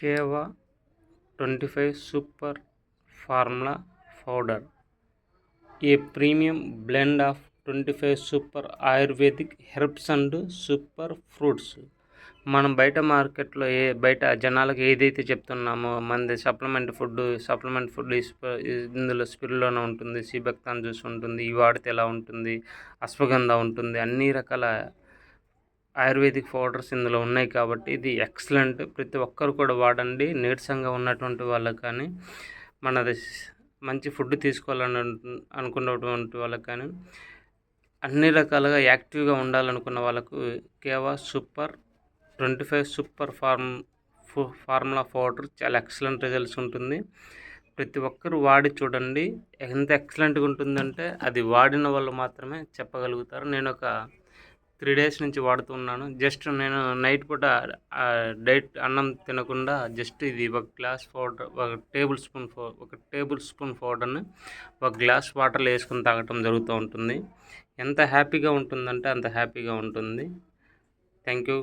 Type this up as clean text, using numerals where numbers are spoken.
కేవా 25 super formula powder, A premium blend of 25 super ayurvedic herbs and super fruits. మనం మార్కెట్లో బయట జనాలకు ఏదైతే చెప్తున్నామో మనది సప్లిమెంట్ ఫుడ్ ఇందులో స్పిరులినా ఉంటుంది, సీబక్తాన్ జ్యూస్ ఉంటుంది, ఇవి వాడితే ఎలా ఉంటుంది, అశ్వగంధ ఉంటుంది, అన్ని రకాల ఆయుర్వేదిక్ పౌడర్స్ ఇందులో ఉన్నాయి కాబట్టి ఇది ఎక్సలెంట్. ప్రతి ఒక్కరు కూడా వాడండి. నీరసంగా ఉన్నటువంటి వాళ్ళకి కానీ, మనది మంచి ఫుడ్ తీసుకోవాలని అనుకున్నటువంటి వాళ్ళకి కానీ, అన్ని రకాలుగా యాక్టివ్గా ఉండాలనుకున్న వాళ్ళకు కేవా 25 సూపర్ ఫార్ములా పౌడర్ చాలా ఎక్సలెంట్ రిజల్ట్స్ ఉంటుంది. ప్రతి ఒక్కరు వాడి చూడండి. ఎంత ఎక్సలెంట్గా ఉంటుందంటే అది వాడిన వాళ్ళు మాత్రమే చెప్పగలుగుతారు. నేను ఒక 3 డేస్ నుంచి వాడుతున్నాను. జస్ట్ నేను నైట్ పూట డైట్ అన్నం తినకుండా జస్ట్ ఇది ఒక గ్లాస్ పౌడర్, ఒక టేబుల్ స్పూన్ పౌడర్ని ఒక గ్లాస్ వాటర్లో వేసుకుని తాగటం జరుగుతూ ఉంటుంది. ఎంత హ్యాపీగా ఉంటుందంటే అంత హ్యాపీగా ఉంటుంది. Thank you.